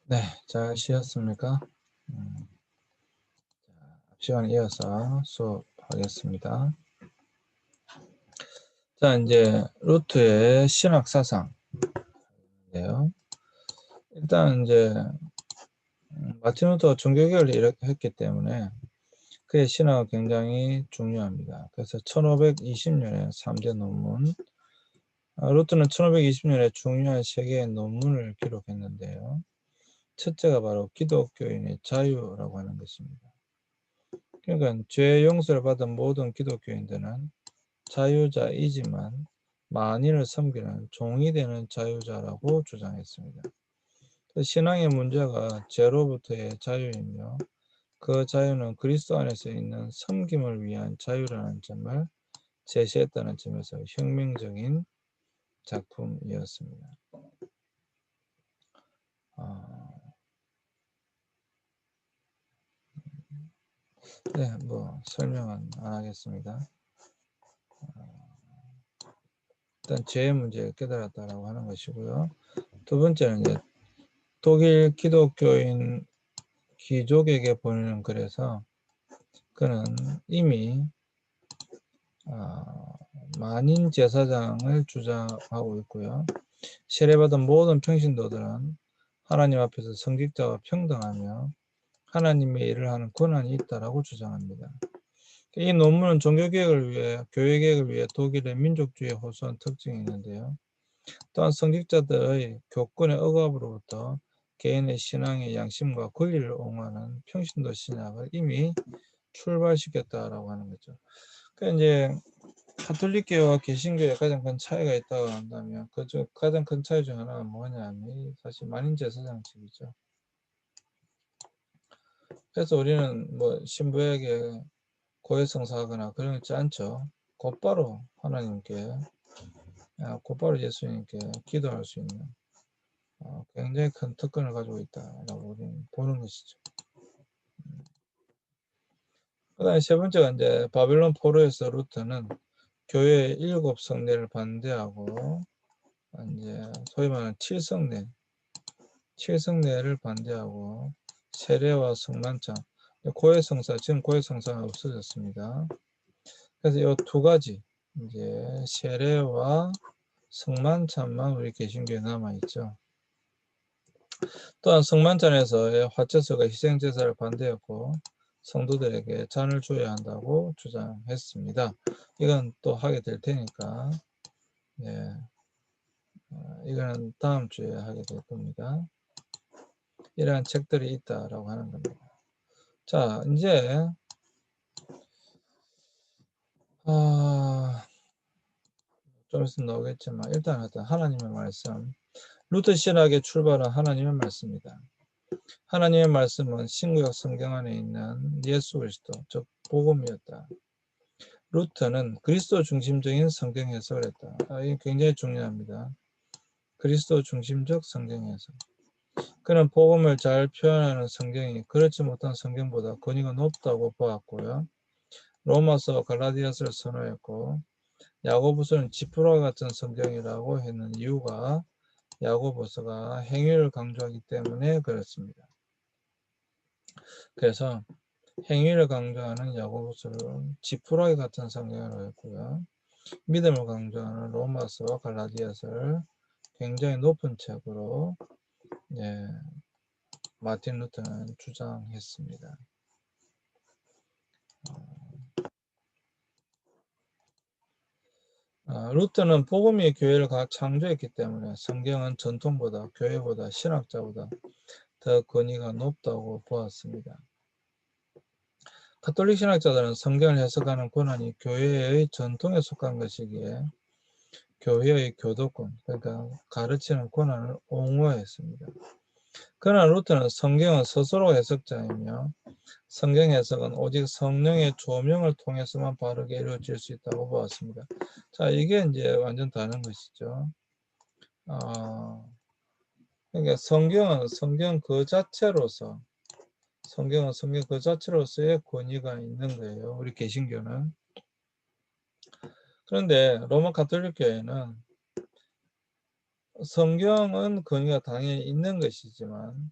네, 잘 쉬었습니까? 음, 시간 이어서 수업하겠습니다. 자, 이제 루트의 신학 사상인데요. 일단 이제 마틴 루터가 종교개혁을 이렇게 했기 때문에 그의 신학은 굉장히 중요합니다. 그래서 1520년에 3대 논문, 루터는 1520년에 중요한 세 개의 논문을 기록했는데요. 첫째가 바로 기독교인의 자유라고 하는 것입니다. 그러니까 죄 용서를 받은 모든 기독교인들은 자유자이지만 만인을 섬기는 종이 되는 자유자라고 주장했습니다. 신앙의 문제가 죄로부터의 자유이며 그 자유는 그리스도 안에서 있는 섬김을 위한 자유라는 점을 제시했다는 점에서 혁명적인 작품이었습니다. 네, 뭐 설명은 안 하겠습니다. 일단 죄의 문제를 깨달았다라고 하는 것이고요. 두 번째는 이제 독일 기독교인 귀족에게 보내는 글에서 그는 이미 만인 제사장을 주장하고 있고요. 세례받은 모든 평신도들은 하나님 앞에서 성직자와 평등하며 하나님의 일을 하는 권한이 있다라고 주장합니다. 이 논문은 종교개혁을 위해 교회개혁을 위해 독일의 민족주의에 호소한 특징이 있는데요. 또한 성직자들의 교권의 억압으로부터 개인의 신앙의 양심과 권리를 옹호하는 평신도 신학을 이미 출발시켰다라고 하는 거죠. 그러니까 이제 가톨릭교와 개신교의 가장 큰 차이가 있다고 한다면 그중 가장 큰 차이 중 하나가 뭐냐면 사실 만인제사장직이죠. 그래서 우리는 뭐 신부에게 고해성사하거나 그런 거 있지 않죠. 곧바로 하나님께 곧바로 예수님께 기도할 수 있는 굉장히 큰 특권을 가지고 있다라고 우리는 보는 것이죠. 그다음에 세 번째가 이제 바벨론 포로에서 루터는 교회의 7 성례를 반대하고 이제 소위 말하는 칠성례를 반대하고 세례와 성만찬, 고해성사, 지금 고해성사가 없어졌습니다. 그래서 이 두 가지 이제 세례와 성만찬만 우리 개신교에 남아 있죠. 또한 성만찬에서의 화채소가 희생제사를 반대했고 성도들에게 잔을 줘야 한다고 주장했습니다. 이건 또 하게 될 테니까 이거는 다음 주에 하게 될 겁니다. 이러한 책들이 있다라고 하는 겁니다. 자, 이제 좀 있으면 나오겠지만 일단 하나님의 말씀, 루터 신학의 출발은 하나님의 말씀입니다. 하나님의 말씀은 신구약 성경 안에 있는 예수 그리스도, 즉 복음이었다. 루터는 그리스도 중심적인 성경 해석을 했다. 이게 굉장히 중요합니다. 그리스도 중심적 성경 해석. 그는 복음을 잘 표현하는 성경이 그렇지 못한 성경보다 권위가 높다고 보았고요. 로마서 갈라디아서를 선호했고 야고보서는 지푸라기 같은 성경이라고 했는 이유가 야고보서가 행위를 강조하기 때문에 그렇습니다. 그래서 행위를 강조하는 야고보서를 지푸라기 같은 성경이라고 했고요. 믿음을 강조하는 로마서와 갈라디아서를 굉장히 높은 책으로 마틴 루터는 주장했습니다. 루터는 복음이 교회를 창조했기 때문에 성경은 전통보다 교회보다 신학자보다 더 권위가 높다고 보았습니다. 가톨릭 신학자들은 성경을 해석하는 권한이 교회의 전통에 속한 것이기에 교회의 교도권, 그러니까 가르치는 권한을 옹호했습니다. 그러나 루터는 성경은 스스로 해석자이며 성경 해석은 오직 성령의 조명을 통해서만 바르게 이루어질 수 있다고 보았습니다. 자, 이게 이제 완전 다른 것이죠. 그러니까 성경은 성경 그 자체로서 의 권위가 있는 거예요. 우리 개신교는. 그런데 로마 가톨릭 교회는 성경은 권위가 당연히 있는 것이지만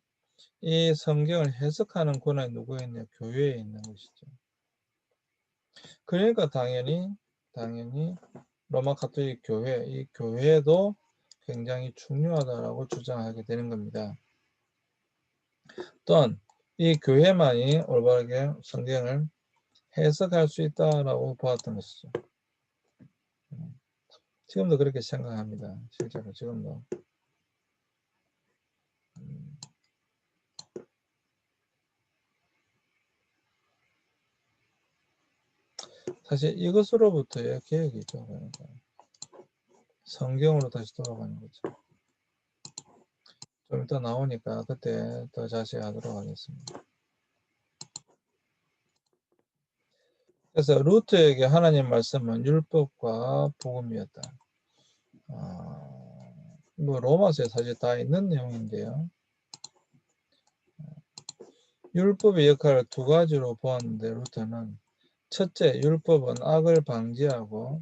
이 성경을 해석하는 권한이 누구에 있냐? 교회에 있는 것이죠. 그러니까 당연히 로마 가톨릭 교회, 이 교회도 굉장히 중요하다라고 주장하게 되는 겁니다. 또한 이 교회만이 올바르게 성경을 해석할 수 있다라고 보았던 것이죠. 지금도 그렇게 생각합니다. 실제로 지금도. 사실 이것으로부터의 계획이죠. 그러니까 성경으로 다시 돌아가는 거죠. 좀 이따 나오니까 그때 더 자세히 하도록 하겠습니다. 그래서 루트에게 하나님 말씀은 율법과 복음이었다. 뭐 로마서에 사실 다 있는 내용인데요. 율법의 역할을 두 가지로 보았는데 루터는 첫째, 율법은 악을 방지하고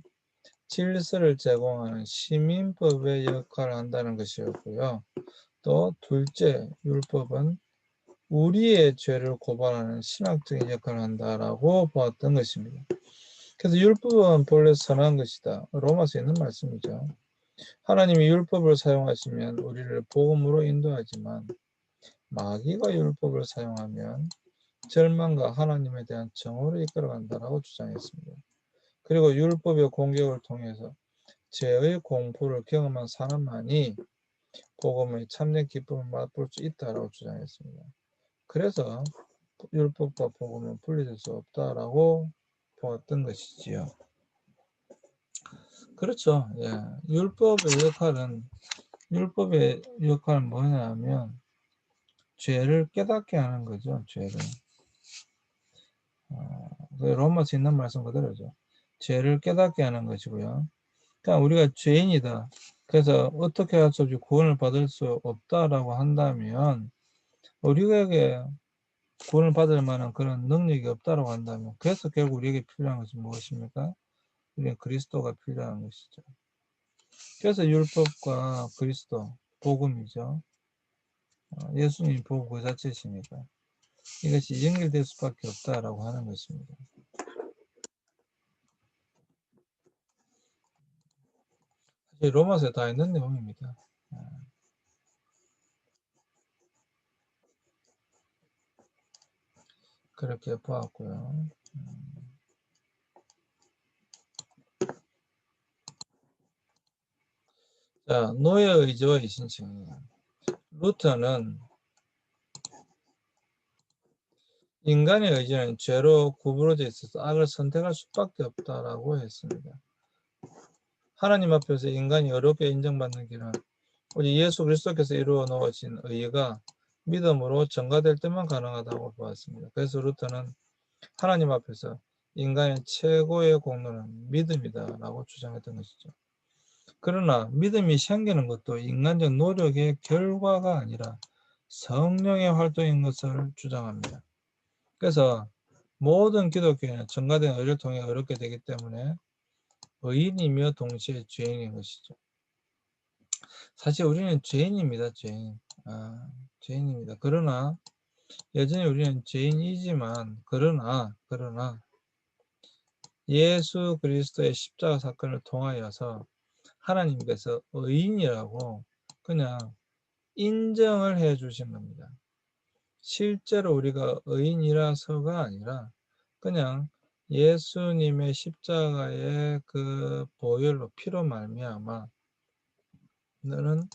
질서를 제공하는 시민법의 역할을 한다는 것이었고요. 또 둘째, 율법은 우리의 죄를 고발하는 신학적인 역할을 한다라고 보았던 것입니다. 그래서 율법은 본래 선한 것이다. 로마서에 있는 말씀이죠. 하나님이 율법을 사용하시면 우리를 복음으로 인도하지만 마귀가 율법을 사용하면 절망과 하나님에 대한 정오로 이끌어간다라고 주장했습니다. 그리고 율법의 공격을 통해서 죄의 공포를 경험한 사람만이 복음의 참된 기쁨을 맛볼 수 있다라고 주장했습니다. 그래서 율법과 복음은 분리될 수 없다라고 보았던 것이지요. 그렇죠. 예. 율법의 역할은 뭐냐면 죄를 깨닫게 하는 거죠. 죄를. 로마서 있는 말씀 그대로죠. 죄를 깨닫게 하는 것이고요. 그러니까 우리가 죄인이다. 그래서 어떻게 할 수 없이 구원을 받을 수 없다라고 한다면 우리에게 구원을 받을 만한 그런 능력이 없다라고 한다면 그래서 결국 우리에게 필요한 것은 무엇입니까? 우리는 그리스도가 필요한 것이죠. 그래서 율법과 그리스도, 복음이죠. 예수님 복음 그 자체시니까 이것이 연결될 수밖에 없다라고 하는 것입니다. 사실 로마서에 다 있는 내용입니다. 그렇게 보았고요. 자, 노예의 의지와 이신청이에요. 루터는 인간의 의지는 죄로 구부러져 있어서 악을 선택할 수밖에 없다라고 했습니다. 하나님 앞에서 인간이 어렵게 인정받는 길은 오직 예수 그리스도께서 이루어 놓으신 의가 믿음으로 전가될 때만 가능하다고 보았습니다. 그래서 루터는 하나님 앞에서 인간의 최고의 공로는 믿음이다라고 주장했던 것이죠. 그러나 믿음이 생기는 것도 인간적 노력의 결과가 아니라 성령의 활동인 것을 주장합니다. 그래서 모든 기독교인은 전가된 의를 통해 어렵게 되기 때문에 의인이며 동시에 죄인인 것이죠. 사실 우리는 죄인입니다. 죄인입니다. 그러나 여전히 우리는 죄인이지만 그러나 예수 그리스도의 십자가 사건을 통하여서 하나님께서 의인이라고 그냥 인정을 해 주신 겁니다. 실제로 우리가 의인이라서가 아니라 그냥 예수님의 십자가의 그 보혈로 피로 말미암아 너는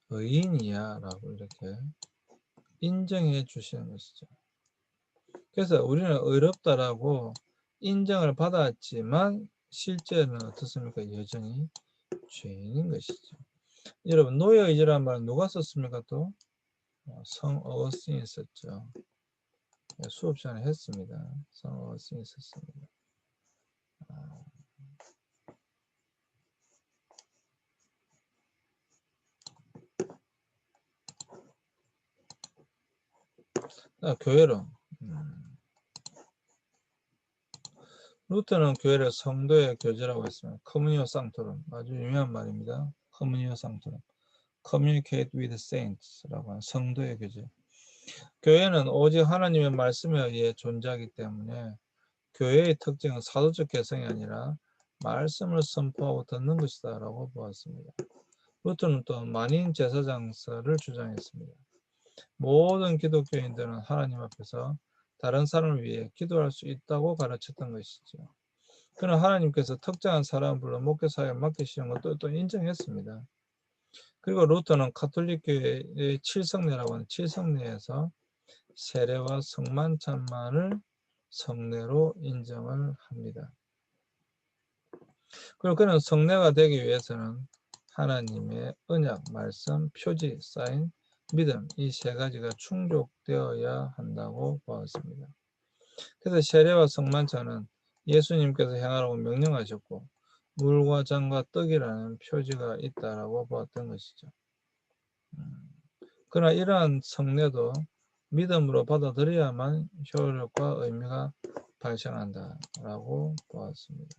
의인이야 라고 이렇게 인정해 주시는 것이죠. 그래서 우리는 의롭다라고 인정을 받았지만 실제는 어떻습니까? 여전히 죄인인 것이죠. 여러분 노예의지라는 말은 누가 썼습니까? 또 성 어거스틴이 썼죠. 수업 시간에 했습니다. 성 어거스틴이 썼습니다. 교회론 루터는 교회를 성도의 교제라고 했습니다. 커뮤니오 상토름 아주 유명한 말입니다. 커뮤니오 상토름 communicate with saints라고 하는 성도의 교제. 교회는 오직 하나님의 말씀에 의해 존재하기 때문에 교회의 특징은 사도적 개성이 아니라 말씀을 선포하고 듣는 것이다 라고 보았습니다. 루터는 또 만인 제사장설을 주장했습니다. 모든 기독교인들은 하나님 앞에서 다른 사람을 위해 기도할 수 있다고 가르쳤던 것이죠. 그는 하나님께서 특정한 사람을 불러 목회사역을 맡기시는 것도 또 인정했습니다. 그리고 루터는 가톨릭교회의 칠성례라고 하는 칠성례에서 세례와 성만찬만을 성례로 인정을 합니다. 그리고 그는 성례가 되기 위해서는 하나님의 언약, 말씀, 표지, 사인, 믿음 이 세 가지가 충족되어야 한다고 보았습니다. 그래서 세례와 성만찬은 예수님께서 행하라고 명령하셨고 물과 잔과 떡이라는 표지가 있다라고 보았던 것이죠. 그러나 이러한 성례도 믿음으로 받아들여야만 효력과 의미가 발생한다라고 보았습니다.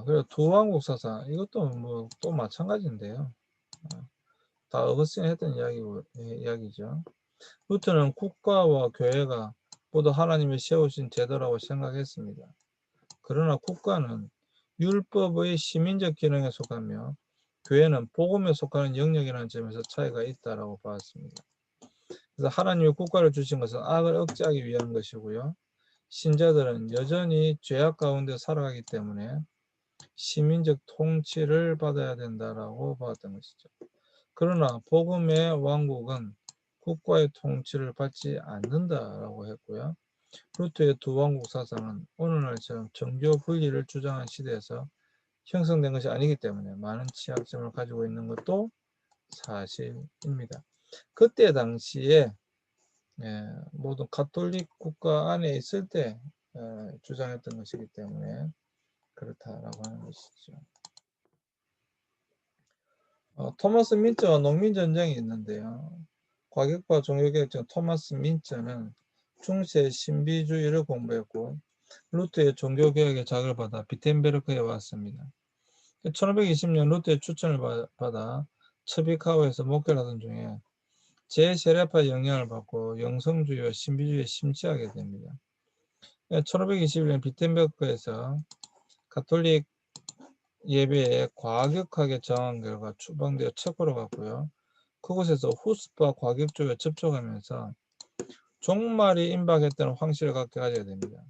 그리고 두왕국 사상 이것도 뭐 또 마찬가지인데요. 다 어거스틴이 했던 이야기죠. 루터는 국가와 교회가 모두 하나님이 세우신 제도라고 생각했습니다. 그러나 국가는 율법의 시민적 기능에 속하며 교회는 복음에 속하는 영역이라는 점에서 차이가 있다고 보았습니다. 그래서 하나님이 국가를 주신 것은 악을 억제하기 위한 것이고요. 신자들은 여전히 죄악 가운데 살아가기 때문에 시민적 통치를 받아야 된다라고 보았던 것이죠. 그러나 복음의 왕국은 국가의 통치를 받지 않는다라고 했고요. 루터의 두왕국 사상은 오늘날처럼 정교 분리를 주장한 시대에서 형성된 것이 아니기 때문에 많은 취약점을 가지고 있는 것도 사실입니다. 그때 당시에 모든 가톨릭 국가 안에 있을 때 주장했던 것이기 때문에 그렇다라고 하는 것이죠. 토마스 민처와 농민전쟁이 있는데요. 과격파 종교개혁자 토마스 민처는 중세 신비주의를 공부했고 루터의 종교개혁의 자극을 받아 비텐베르크에 왔습니다. 1520년 루터의 추천을 받아 츠비카우에서 목회를 하던 중에 제세례파 영향을 받고 영성주의와 신비주의에 심취하게 됩니다. 1521년 비텐베르크에서 가톨릭 예배에 과격하게 저항한 결과 추방되어 체코로 갔고요. 그곳에서 후스파 과격주의에 접촉하면서 종말이 임박했다는 확신을 갖게 하게 됩니다.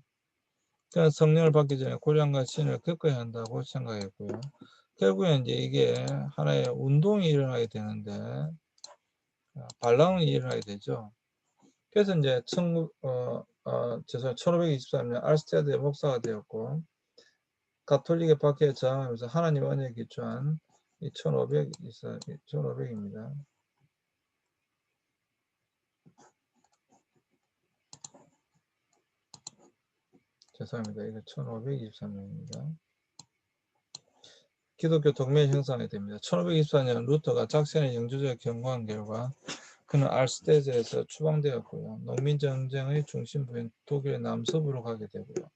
그는 성령을 받기 전에 고난과 신을 겪어야 한다고 생각했고요. 결국엔 이제 이게 하나의 운동이 일어나게 되는데 반란이 일어나게 되죠. 그래서 이제 1523년 알스테드의 목사가 되었고 가톨릭의 박해에 저항하면서 하나님 언약에 기초한 1500입니다. 죄송합니다. 이거 1523년입니다. 기독교 동맹이 형성하게 됩니다. 1524년 루터가 작센의 영주제를 경고한 결과 그는 알스테즈에서 추방되었고요. 농민전쟁의 중심부인 독일의 남서부로 가게 되고요.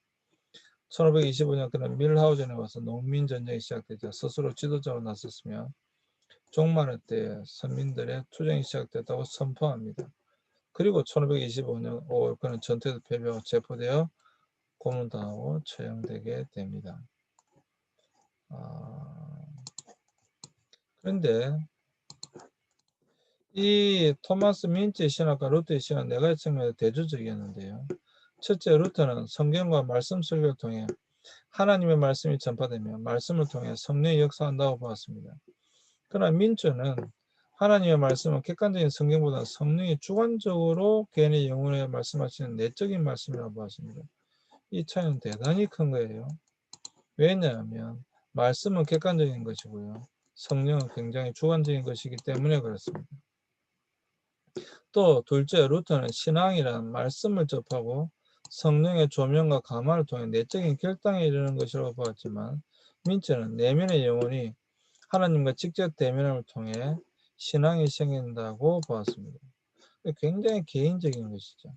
1525년 그는 밀하우젠에 와서 농민전쟁이 시작되자 스스로 지도자로 나섰으며 종말의 때에 선민들의 투쟁이 시작됐다고 선포합니다. 그리고 1525년 5월 그는 전투에서 패배하고 체포되어 고문당하고 처형되게 됩니다. 그런데 이 토마스 민츠의 신학과 루터의 신학 네 가지 측면에서 대조적이었는데요. 첫째, 루터는 성경과 말씀 설교를 통해 하나님의 말씀이 전파되며 말씀을 통해 성령이 역사한다고 보았습니다. 그러나 민츠는 하나님의 말씀은 객관적인 성경보다 성령이 주관적으로 개인의 영혼에 말씀하시는 내적인 말씀이라고 보았습니다. 이 차이는 대단히 큰 거예요. 왜냐하면 말씀은 객관적인 것이고요. 성령은 굉장히 주관적인 것이기 때문에 그렇습니다. 또 둘째, 루터는 신앙이란 말씀을 접하고 성령의 조명과 감화를 통해 내적인 결단에 이르는 것이라고 보았지만 민츠는 내면의 영혼이 하나님과 직접 대면함을 통해 신앙이 생긴다고 보았습니다. 굉장히 개인적인 것이죠.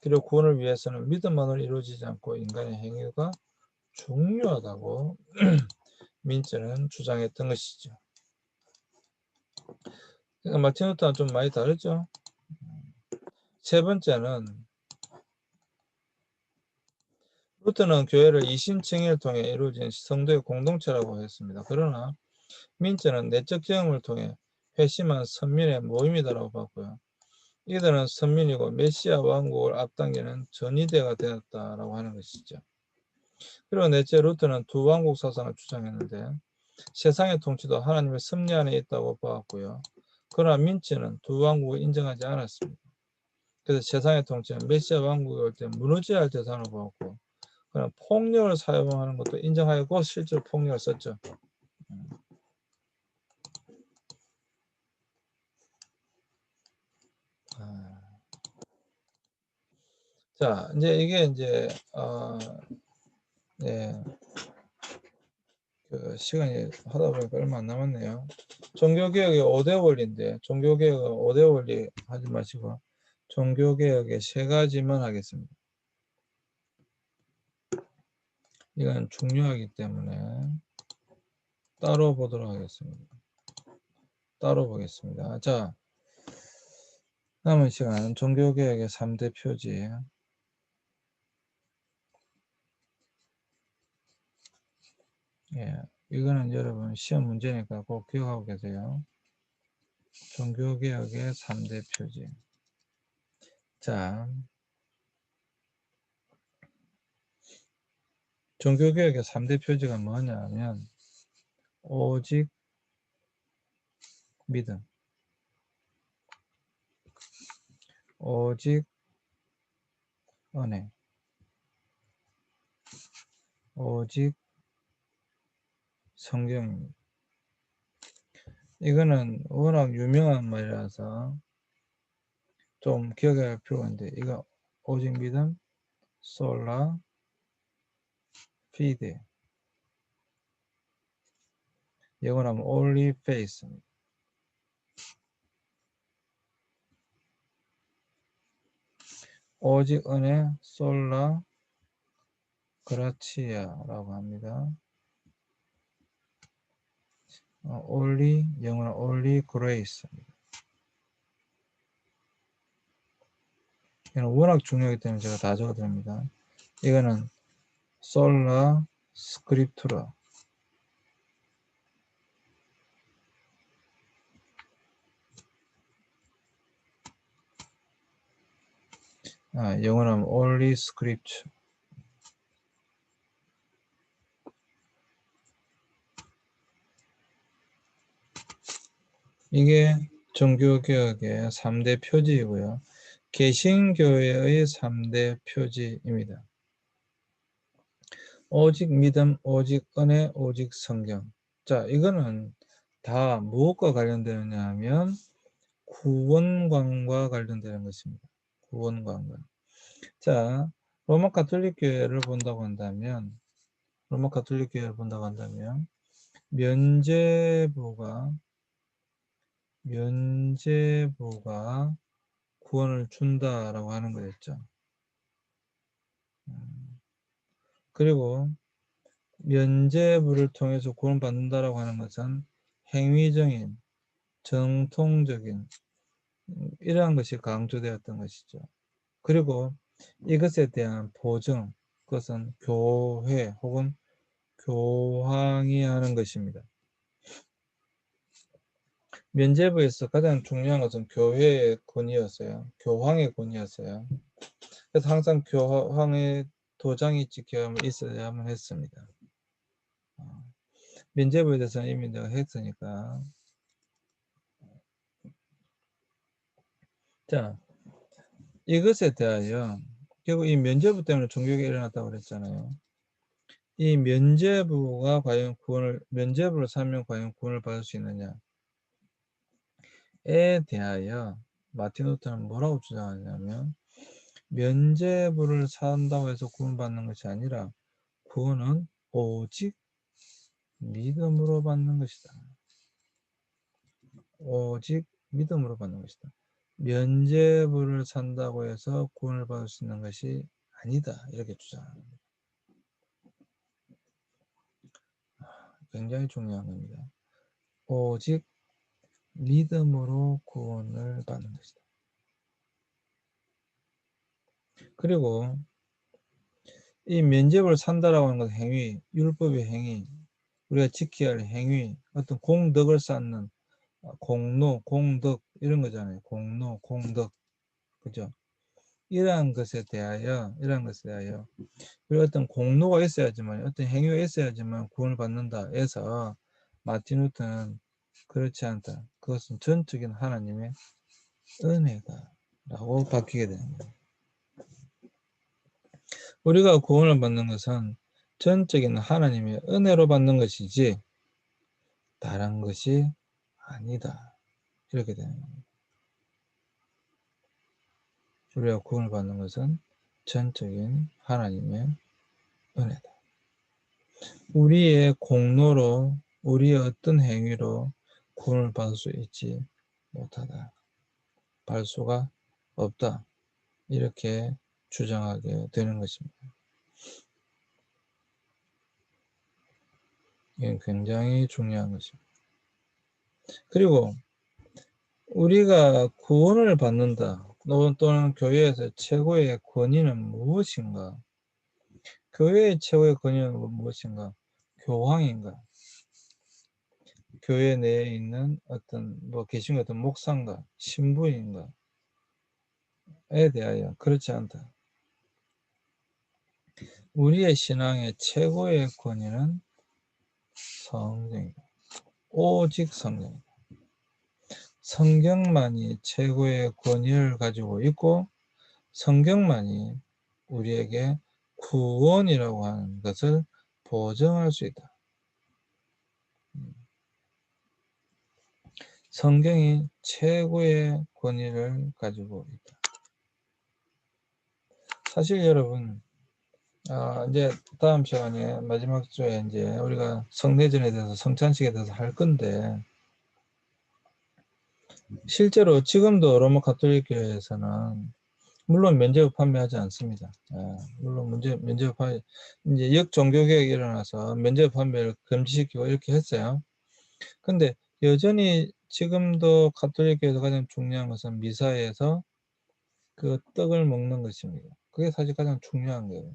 그리고 구원을 위해서는 믿음만으로 이루어지지 않고 인간의 행위가 중요하다고 민트는 주장했던 것이죠. 그러니까 마틴 루터는 좀 많이 다르죠. 세 번째는 루터는 교회를 이심청의를 통해 이루어진 성도의 공동체라고 했습니다. 그러나 민트는 내적 경험을 통해 회심한 선민의 모임이다라고 봤고요. 이들은 선민이고 메시아 왕국을 앞당기는 전이대가 되었다라고 하는 것이죠. 그리고 넷째 루터는 두 왕국 사상을 주장했는데 세상의 통치도 하나님의 섭리 안에 있다고 보았고요. 그러나 민트는 두 왕국을 인정하지 않았습니다. 그래서 세상의 통치는 메시아 왕국이 올 때 무너져야 할 대상으로 보았고, 그러나 폭력을 사용하는 것도 인정하고 실제로 폭력을 썼죠. 자, 이제 이게 이제 네, 그 시간이 하다 보니까 얼마 안 남았네요. 종교개혁의 5대 원리인데 종교개혁의 5대 원리 하지 마시고 종교개혁의 3가지만 하겠습니다. 이건 중요하기 때문에 따로 보도록 하겠습니다. 따로 보겠습니다. 자, 남은 시간은 종교개혁의 3대 표지. 예, 이거는 여러분 시험 문제니까 꼭 기억하고 계세요. 종교개혁의 3대 표지. 자, 종교개혁의 3대 표지가 뭐냐면 오직 믿음, 오직 은혜, 오직 성경입니다. 이거는 워낙 유명한 말이라서 좀 기억할 필요가 있는데 이거 오직 믿음, 솔라 피데, 영어로 하면 only faith, 오직 은혜, 솔라 그라치아라고 합니다. only, 영어로 only grace. 이거는 워낙 중요하기 때문에 제가 다 적어드립니다. 이거는 솔라 스크립투라, 영어로 하면 only scripture. 이게 종교개혁의 3대 표지이고요. 개신교회의 3대 표지입니다. 오직 믿음, 오직 은혜, 오직 성경. 자, 이거는 다 무엇과 관련되느냐 하면 구원관과 관련되는 것입니다. 구원관과. 자, 로마 가톨릭 교회를 본다고 한다면 면죄부가 구원을 준다라고 하는 거였죠. 그리고 면죄부를 통해서 구원받는다라고 하는 것은 행위적인, 정통적인 이러한 것이 강조되었던 것이죠. 그리고 이것에 대한 보증, 그것은 교회 혹은 교황이 하는 것입니다. 면죄부에서 가장 중요한 것은 교회의 권위였어요. 교황의 권위였어요. 그래서 항상 교황의 도장이 있어야만 했습니다. 면죄부에 대해서는 이미 내가 했으니까. 자, 이것에 대하여 결국 이 면죄부 때문에 종교개혁이 일어났다고 그랬잖아요. 이 면죄부를 사면 과연 구원을 받을 수 있느냐에 대하여 마틴 루터는 뭐라고 주장하냐면 면죄부를 산다고 해서 구원받는 것이 아니라 구원은 오직 믿음으로 받는 것이다. 오직 믿음으로 받는 것이다. 면죄부를 산다고 해서 구원을 받을 수 있는 것이 아니다. 이렇게 주장합니다. 굉장히 중요한 겁니다. 오직 믿음으로 구원을 받는 것이다. 그리고 이 면죄부를 산다라고 하는 건 행위, 율법의 행위, 우리가 지켜야 할 행위, 어떤 공덕을 쌓는 공로, 공덕 이런 거잖아요. 공로, 공덕, 그죠? 이러한 것에 대하여 그리고 어떤 공로가 있어야지만, 어떤 행위가 있어야지만 구원을 받는다 해서 마틴 루터는 그렇지 않다. 그것은 전적인 하나님의 은혜다라고 바뀌게 되는 거예요. 우리가 구원을 받는 것은 전적인 하나님의 은혜로 받는 것이지 다른 것이 아니다. 이렇게 되는 겁니다. 우리가 구원을 받는 것은 전적인 하나님의 은혜다. 우리의 공로로, 우리의 어떤 행위로 구원을 받을 수 있지 못하다. 받을 수가 없다. 이렇게 주장하게 되는 것입니다. 이게 굉장히 중요한 것입니다. 그리고 우리가 구원을 받는다. 또는 교회에서 최고의 권위는 무엇인가? 교회의 최고의 권위는 무엇인가? 교황인가? 교회 내에 있는 어떤 계신 어떤 목사인가? 신부인가? 에 대하여 그렇지 않다. 우리의 신앙의 최고의 권위는 성경이다. 오직 성경이다. 성경만이 최고의 권위를 가지고 있고 성경만이 우리에게 구원이라고 하는 것을 보증할 수 있다. 성경이 최고의 권위를 가지고 있다. 사실 여러분, 이제 다음 시간에 마지막 주에 이제 우리가 성례전에 대해서 성찬식에 대해서 할 건데 실제로 지금도 로마 가톨릭 교회에서는 물론 면죄부 판매하지 않습니다. 물론 면죄부 판매 이제 역종교 개혁이 일어나서 면죄부 판매를 금지시키고 이렇게 했어요. 근데 여전히 지금도 가톨릭교에서 가장 중요한 것은 미사에서 그 떡을 먹는 것입니다. 그게 사실 가장 중요한 거예요.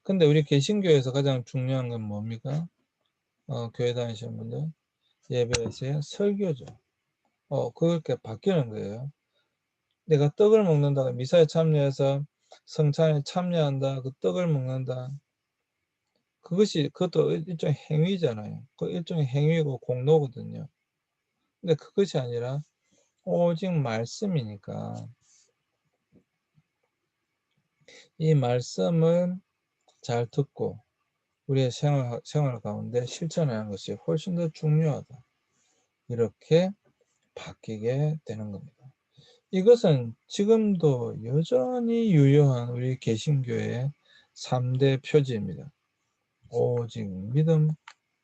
근데 우리 개신교에서 가장 중요한 건 뭡니까? 교회 다니시는 분들 예배에서의 설교죠. 그렇게 바뀌는 거예요. 내가 떡을 먹는다, 미사에 참여해서 성찬에 참여한다, 그 떡을 먹는다. 그것도 일종의 행위잖아요. 그 일종의 행위고 공로거든요. 근데 그것이 아니라 오직 말씀이니까 이 말씀을 잘 듣고 우리의 생활 가운데 실천하는 것이 훨씬 더 중요하다. 이렇게 바뀌게 되는 겁니다. 이것은 지금도 여전히 유효한 우리 개신교의 3대 표지입니다. 오직 믿음,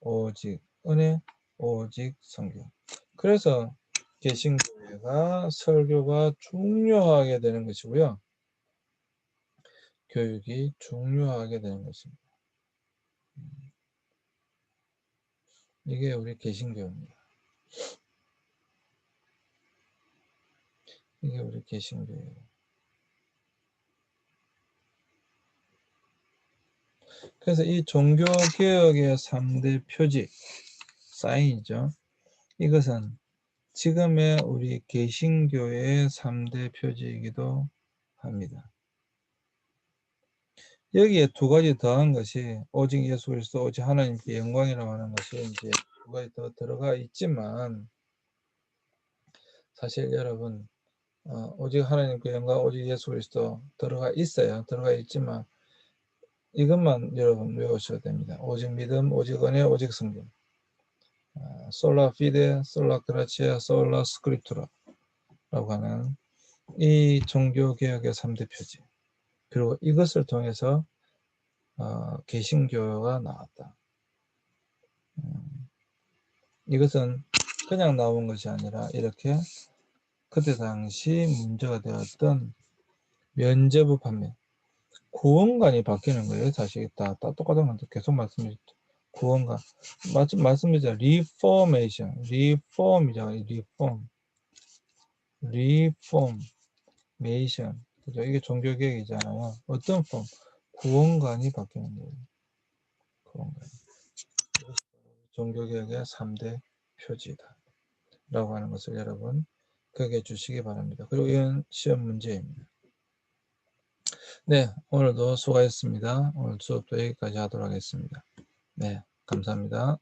오직 은혜, 오직 성경. 그래서 개신교회가 설교가 중요하게 되는 것이고요. 교육이 중요하게 되는 것입니다. 이게 우리 개신교입니다. 이게 우리 개신교예요. 그래서 이 종교개혁의 3대 표지, 사인이죠. 이것은 지금의 우리 개신교의 3대 표지이기도 합니다. 여기에 두 가지 더한 것이 오직 예수 그리스도, 오직 하나님께 영광이라고 하는 것이 이제 두 가지 더 들어가 있지만 사실 여러분 오직 하나님께 영광, 오직 예수 그리스도 들어가 있어요. 들어가 있지만 이것만 여러분 외우셔야 됩니다. 오직 믿음, 오직 은혜, 오직 성경. 솔라 피데, 솔라 그라치아, 솔라 스크립투라라고 하는 이 종교개혁의 3대 표지. 그리고 이것을 통해서 개신교가 나왔다. 이것은 그냥 나온 것이 아니라 이렇게 그때 당시 문제가 되었던 면제부 판매, 구원관이 바뀌는 거예요. 사실 다 똑같은 건데 계속 말씀드렸죠. 구원관. 말씀드렸죠. 리포메이션. 리폼이잖아요. 리폼메이션. 그죠? 이게 종교개혁이잖아요. 어떤 폼? 구원관이 바뀌는 거예요. 구원관. 종교개혁의 3대 표지다. 라고 하는 것을 여러분 기억해 주시기 바랍니다. 그리고 이건 시험 문제입니다. 네, 오늘도 수고하셨습니다. 오늘 수업도 여기까지 하도록 하겠습니다. 네, 감사합니다.